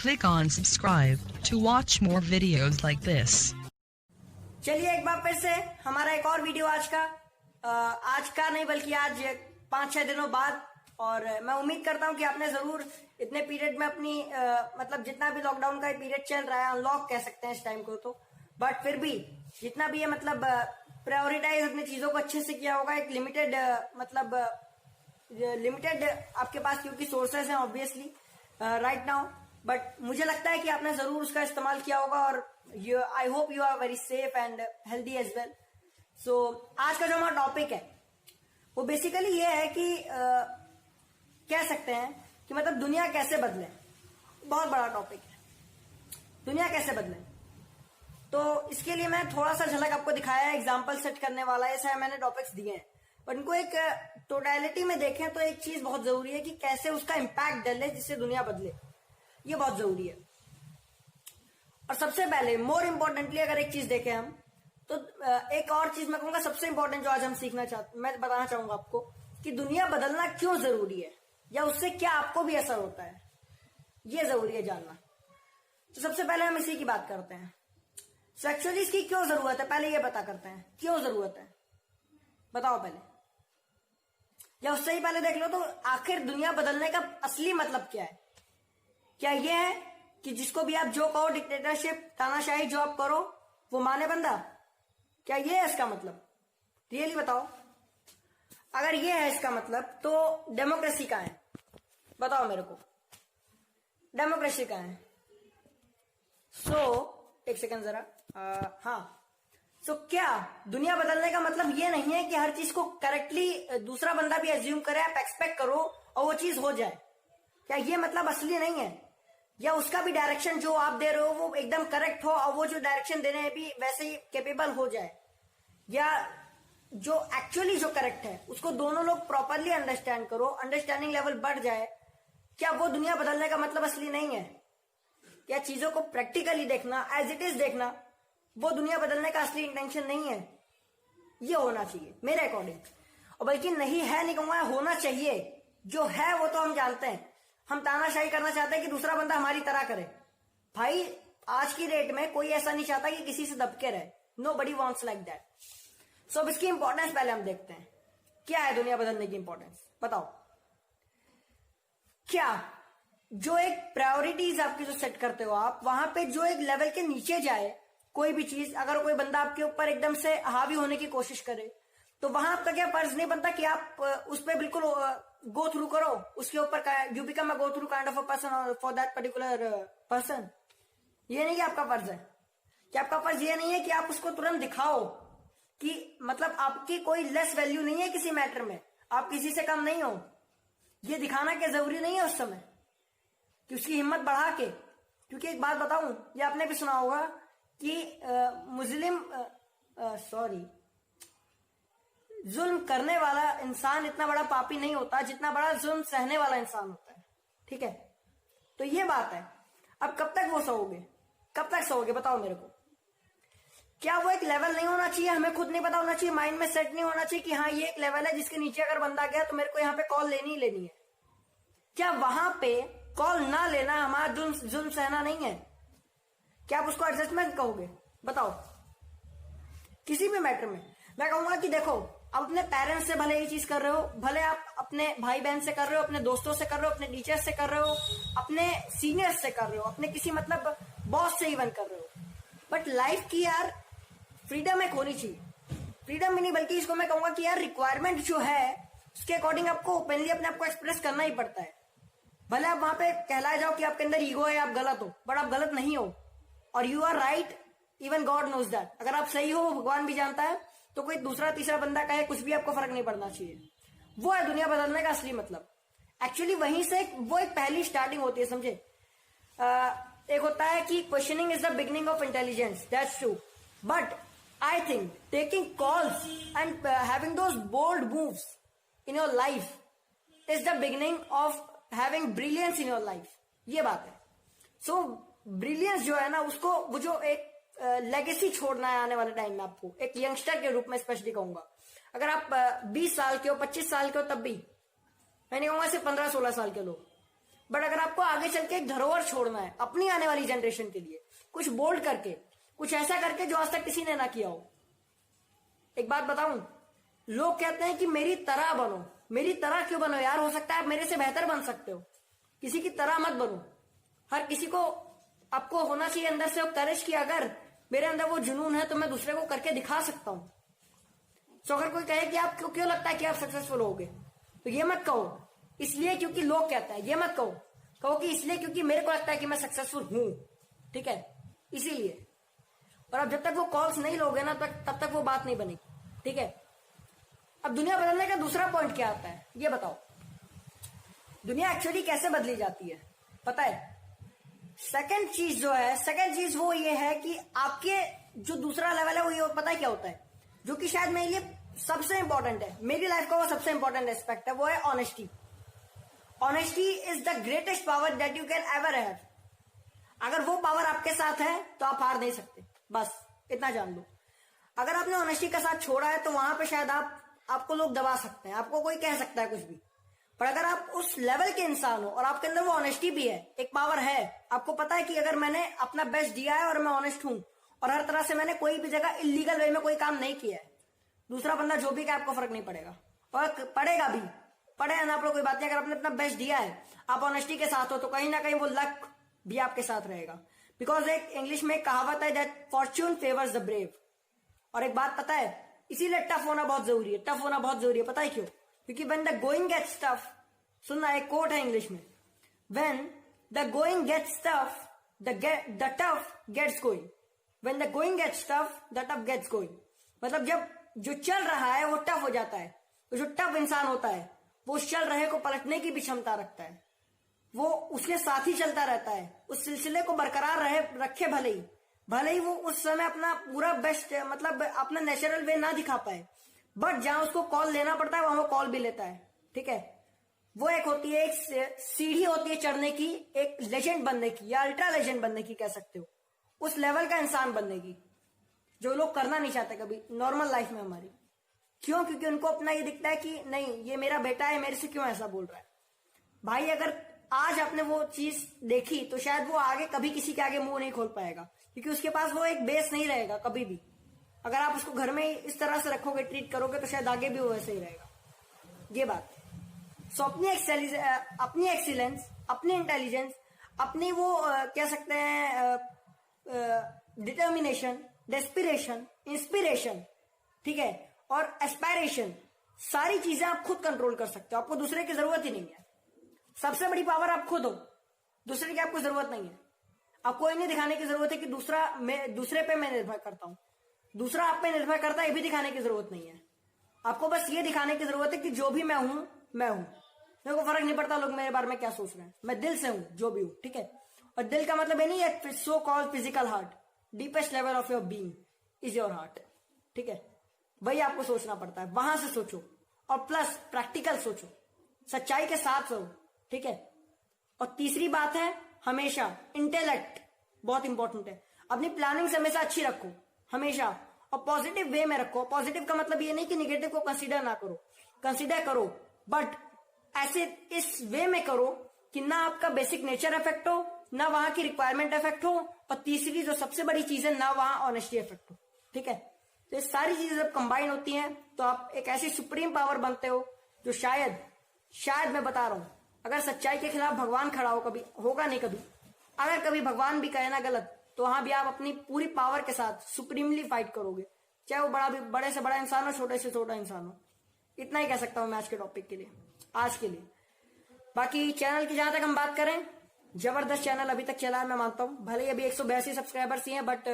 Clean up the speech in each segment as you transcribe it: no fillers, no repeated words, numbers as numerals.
Click on subscribe to watch more videos like this. चलिए एक बार फिर से हमारा एक और वीडियो आज का नहीं बल्कि आज 5-6 दिनों बाद। और मैं उम्मीद करता हूं कि आपने जरूर इतने पीरियड में अपनी मतलब जितना भी लॉकडाउन का पीरियड चल रहा है, अनलॉक कह सकते हैं इस टाइम को तो, बट फिर भी जितना भी है मतलब प्रायोरिटाइज अपनी चीजों को अच्छे से किया होगा। एक लिमिटेड लिमिटेड आपके पास क्योंकि सोर्सेस हैं ऑब्वियसली राइट नाउ, बट मुझे लगता है कि आपने जरूर उसका इस्तेमाल किया होगा और I hope you are very safe and healthy as well. So आज का जो हमारा टॉपिक है वो बेसिकली ये है कि कह सकते हैं कि मतलब दुनिया कैसे बदले। बहुत बड़ा टॉपिक है, दुनिया कैसे बदले। तो इसके लिए मैं थोड़ा सा झलक आपको दिखाया है, एग्जाम्पल सेट करने वाला है, ऐसे मैंने टॉपिक्स दिए हैं, पर इनको एक टोटलिटी में देखें तो एक चीज बहुत जरूरी है कि कैसे उसका इम्पैक्ट डले जिससे दुनिया बदले। ये बहुत जरूरी है। और सबसे पहले मोर इम्पोर्टेंटली अगर एक चीज देखें हम तो एक और चीज मैं कहूंगा सबसे इंपॉर्टेंट जो आज हम मैं बताना चाहूंगा आपको कि दुनिया बदलना क्यों जरूरी है या उससे क्या आपको भी असर होता है, ये जरूरी है जानना। तो सबसे पहले हम इसी की बात करते हैं, सेक्सुअली इसकी क्यों जरूरत है। पहले ये पता करते हैं क्यों जरूरत है, बताओ पहले, या उससे ही पहले देख लो तो आखिर दुनिया बदलने का असली मतलब क्या है। क्या ये है कि जिसको भी आप जो कहो, डिक्टेटरशिप, तानाशाही जो आप करो वो माने बंदा? क्या ये है इसका मतलब? रियली बताओ। अगर ये है इसका मतलब तो डेमोक्रेसी का है, बताओ मेरे को, डेमोक्रेसी का है। एक सेकंड जरा, हाँ। क्या दुनिया बदलने का मतलब ये नहीं है कि हर चीज को करेक्टली दूसरा बंदा भी एज्यूम करे, आप एक्सपेक्ट करो और वो चीज हो जाए? क्या ये मतलब असली नहीं है? या उसका भी डायरेक्शन जो आप दे रहे हो वो एकदम करेक्ट हो और वो जो डायरेक्शन देने हैं भी वैसे ही कैपेबल हो जाए, या जो एक्चुअली जो करेक्ट है उसको दोनों लोग प्रॉपरली अंडरस्टैंड करो, अंडरस्टैंडिंग लेवल बढ़ जाए। क्या वो दुनिया बदलने का मतलब असली नहीं है? क्या चीजों को प्रैक्टिकली देखना, एज इट इज देखना, वो दुनिया बदलने का असली इंटेंशन नहीं है? ये होना चाहिए मेरे अकॉर्डिंग। और बल्कि नहीं है, नहीं कहूंगा, होना चाहिए। जो है वो तो हम जानते हैं, हम तानाशाही करना चाहते हैं कि दूसरा बंदा हमारी तरह करे। भाई आज की डेट में कोई ऐसा नहीं चाहता कि किसी से दबके रहे। Nobody wants like that. So अब इसकी इंपॉर्टेंस पहले हम देखते हैं, क्या है दुनिया बदलने की इंपॉर्टेंस, बताओ। क्या जो एक प्रायोरिटीज आपकी जो सेट करते हो आप, वहां पे जो एक लेवल के नीचे जाए कोई भी चीज, अगर कोई बंदा आपके ऊपर एकदम से हावी होने की कोशिश करे तो वहां आपका क्या फर्ज नहीं बनता कि आप उस पर बिल्कुल गो थ्रू करो, उसके ऊपर you become a go through kind of a person for that particular person. ये नहीं कि आपका फर्ज है, कि आपका फर्ज ये नहीं है कि आप उसको तुरंत दिखाओ कि मतलब आपकी कोई लेस वैल्यू नहीं है किसी मैटर में, आप किसी से कम नहीं हो। ये दिखाना क्या जरूरी नहीं है उस समय कि उसकी हिम्मत बढ़ा के। क्योंकि एक बात बताऊं, ये आपने भी सुना होगा कि जुल्म करने वाला इंसान इतना बड़ा पापी नहीं होता जितना बड़ा जुल्म सहने वाला इंसान होता है। ठीक है, तो ये बात है। अब कब तक वो सहोगे, कब तक सहोगे, बताओ मेरे को। क्या वो एक लेवल नहीं होना चाहिए, हमें खुद नहीं पता होना चाहिए, माइंड में सेट नहीं होना चाहिए कि हाँ ये एक लेवल है जिसके नीचे अगर बंदा गया तो मेरे को यहाँ पे कॉल लेनी ही लेनी है? क्या वहां पे कॉल ना लेना हमारा जुल्म सहना नहीं है? क्या आप उसको एडजस्टमेंट कहोगे, बताओ? किसी भी मैटर में मैं कहूंगा कि देखो, आप अपने पेरेंट्स से भले ये चीज कर रहे हो, भले आप अपने भाई बहन से कर रहे हो, अपने दोस्तों से कर रहे हो, अपने टीचर्स से कर रहे हो, अपने सीनियर्स से कर रहे हो, अपने किसी मतलब बॉस से इवन कर रहे हो, बट लाइफ की यार फ्रीडम एक होनी चाहिए। फ्रीडम भी नहीं बल्कि इसको मैं कहूंगा कि यार रिक्वायरमेंट जो है उसके अकॉर्डिंग आपको ओपनली अपने आप को एक्सप्रेस करना ही पड़ता है। भले आप वहां पे कहलाए जाओ कि आपके अंदर ईगो है, आप गलत हो, बट आप गलत नहीं हो और you are right, even God knows that. अगर आप सही हो भगवान भी जानता है, तो कोई दूसरा तीसरा बंदा कहे कुछ भी आपको फर्क नहीं पड़ना चाहिए। वो है दुनिया बदलने का असली मतलब। एक्चुअली वहीं से वो एक पहली स्टार्टिंग होती है, समझे। एक होता है कि questioning is the beginning of intelligence, that's true, but I think taking calls and having those bold moves in your life is the beginning of having brilliance in your life. ये बात है। सो ब्रिलियंस जो है ना, उसको वो जो एक लेगेसी छोड़ना है आने वाले टाइम में आपको, एक यंगस्टर के रूप में स्पेशली कहूंगा। अगर आप 20 साल के हो, 25 साल के हो, तब भी मैं नहीं कहूंगा सिर्फ 15-16 साल के लोग, बट अगर आपको आगे चल के एक धरोहर छोड़ना है अपनी आने वाली जनरेशन के लिए, कुछ बोल्ड करके, कुछ ऐसा करके जो आज तक किसी ने ना किया हो। एक बात बताऊं, लोग कहते हैं कि मेरी तरह बनो। मेरी तरह क्यों बनो यार? हो सकता है आप मेरे से बेहतर बन सकते हो, किसी की तरह मत बनो। हर किसी को, आपको होना चाहिए अंदर से वो करेज की अगर मेरे अंदर वो जुनून है तो मैं दूसरे को करके दिखा सकता हूं। तो अगर कोई कहे कि आपको क्यों लगता है कि आप सक्सेसफुल होगे, तो ये मत कहो इसलिए क्योंकि लोग कहते हैं, ये मत कहो, कहो कि इसलिए क्योंकि मेरे को लगता है कि मैं सक्सेसफुल हूं, ठीक है, इसीलिए। और अब जब तक वो कॉल्स नहीं लोगे ना तब तक वो बात नहीं बनेगी, ठीक है। अब दुनिया बदलने का दूसरा पॉइंट क्या आता है, ये बताओ। दुनिया एक्चुअली कैसे बदली जाती है पता है? सेकंड चीज जो है, सेकंड चीज वो ये है कि आपके जो दूसरा लेवल है वो ये पता है क्या होता है, जो कि शायद मेरे लिए सबसे इंपॉर्टेंट है, मेरी लाइफ का वो सबसे इंपॉर्टेंट एस्पेक्ट है, वो है honesty. Honesty is the greatest power that you can ever have. अगर वो पावर आपके साथ है तो आप हार नहीं सकते, बस इतना जान लो। अगर आपने ऑनेस्टी का साथ छोड़ा है तो वहां पे शायद आपको लोग दबा सकते हैं, आपको कोई कह सकता है कुछ भी, पर अगर आप उस लेवल के इंसान हो और आपके अंदर वो ऑनेस्टी भी है, एक पावर है, आपको पता है कि अगर मैंने अपना बेस्ट दिया है और मैं ऑनेस्ट हूं और हर तरह से मैंने कोई भी जगह इलीगल वे में कोई काम नहीं किया है, दूसरा बंदा जो भी कहे आपको फर्क नहीं पड़ेगा, और पड़ेगा भी, पड़े ना आपको कोई बात नहीं। अगर आपने अपना बेस्ट दिया है, आप ऑनेस्टी के साथ हो, तो कहीं ना कहीं वो लक भी आपके साथ रहेगा। बिकॉज एक इंग्लिश में एक कहावत है that Fortune favours the brave. और एक बात पता है, इसीलिए टफ होना बहुत जरूरी है, टफ होना बहुत जरूरी है। पता है क्यों? क्योंकि when the going gets tough, सुनना, एक कोट है इंग्लिश में, when the going gets tough, the tough gets going. when the going gets tough, the tough gets going. मतलब जब जो चल रहा है वो टफ हो जाता है, तो जो टफ इंसान होता है वो उस चल रहे को पलटने की भी क्षमता रखता है, वो उसके साथ ही चलता रहता है, उस सिलसिले को बरकरार रखे, भले ही वो उस समय अपना पूरा बेस्ट, मतलब अपना नेचुरल वे ना दिखा पाए, बट जहां उसको कॉल लेना पड़ता है वहां वो कॉल भी लेता है, ठीक है। वो एक होती है, एक सीढ़ी होती है चढ़ने की, एक लेजेंड बनने की या अल्ट्रा लेजेंड बनने की कह सकते हो, उस लेवल का इंसान बनने की, जो लोग करना नहीं चाहते कभी नॉर्मल लाइफ में हमारी। क्यों? क्योंकि उनको अपना ये दिखता है कि नहीं, ये मेरा बेटा है, मेरे से क्यों ऐसा बोल रहा है। भाई अगर आज आपने वो चीज देखी तो शायद वो आगे कभी किसी के आगे मुंह नहीं खोल पाएगा, क्योंकि उसके पास वो एक बेस नहीं रहेगा कभी भी। अगर आप उसको घर में इस तरह से रखोगे, ट्रीट करोगे, तो शायद आगे भी वो वैसे ही रहेगा, ये बात। सो अपनी एक्सीलेंस, अपनी इंटेलिजेंस, अपनी वो कह सकते हैं डिटर्मिनेशन, डेस्पिरेशन, इंस्पिरेशन, ठीक है, और एस्पायरेशन, सारी चीजें आप खुद कंट्रोल कर सकते हो, आपको दूसरे की जरूरत ही नहीं है। सबसे बड़ी पावर आप खुद हो, दूसरे की आपको जरूरत नहीं है। आपको ये नहीं दिखाने की जरूरत है कि दूसरे पे मैं निर्भर करता हूं, दूसरा आप पे निर्भर करता है, ये भी दिखाने की जरूरत नहीं है। आपको बस ये दिखाने की जरूरत है कि जो भी मैं हूं, मैं हूं, मेरे को फर्क नहीं पड़ता लोग मेरे बारे में क्या सोच रहे हैं, मैं दिल से हूं जो भी हूं, ठीक है। और दिल का मतलब ये नहीं है so called physical heart, deepest level of your being is your heart, ठीक है। वही आपको सोचना पड़ता है, वहां से सोचो, और प्लस प्रैक्टिकल सोचो, सच्चाई के साथ रहो, ठीक है। और तीसरी बात है, हमेशा इंटेलेक्ट बहुत इंपॉर्टेंट है। अपनी प्लानिंग हमेशा अच्छी रखो, हमेशा, और पॉजिटिव वे में रखो। पॉजिटिव का मतलब ये नहीं कि निगेटिव को कंसीडर ना करो, कंसीडर करो, बट ऐसे इस वे में करो कि ना आपका बेसिक नेचर इफेक्ट हो, ना वहां की रिक्वायरमेंट इफेक्ट हो, और तीसरी जो सबसे बड़ी चीज है, ना वहां ऑनेस्टी इफेक्ट हो, ठीक है। तो ये सारी चीजें जब कंबाइन होती हैं तो आप एक ऐसी सुप्रीम पावर बनते हो जो शायद मैं बता रहा हूं, अगर सच्चाई के खिलाफ भगवान खड़ा हो, कभी होगा नहीं, कभी अगर कभी भगवान भी कहे ना गलत, तो वहां भी आप अपनी पूरी पावर के साथ सुप्रीमली फाइट करोगे, चाहे वो बड़े से बड़ा इंसान हो, छोटे से छोटा इंसान हो। इतना ही कह सकता हूं मैं आज के टॉपिक के लिए, आज के लिए। बाकी चैनल की जहां तक हम बात करें, जबरदस्त चैनल अभी तक चला है, मैं मानता हूं। भले ही अभी 182 सब्सक्राइबर्स ही हैं, बट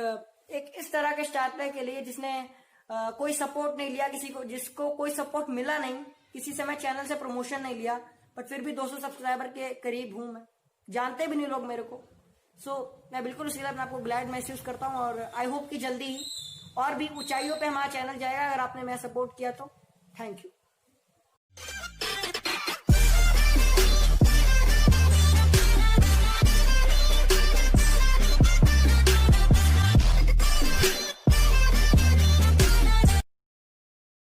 एक इस तरह के स्टार्टर के लिए जिसने कोई सपोर्ट नहीं लिया, जिसको कोई सपोर्ट मिला नहीं, किसी से मैं चैनल से प्रमोशन नहीं लिया, बट फिर भी 200 सब्सक्राइबर के करीब हूं मैं, जानते भी नहीं लोग मेरे को। मैं बिल्कुल उसके लिए अपने आपको ग्लैड महसूस करता हूं, और आई होप कि जल्दी ही और भी ऊंचाइयों पे हमारा चैनल जाएगा, अगर आपने मेरा सपोर्ट किया तो। Thank you.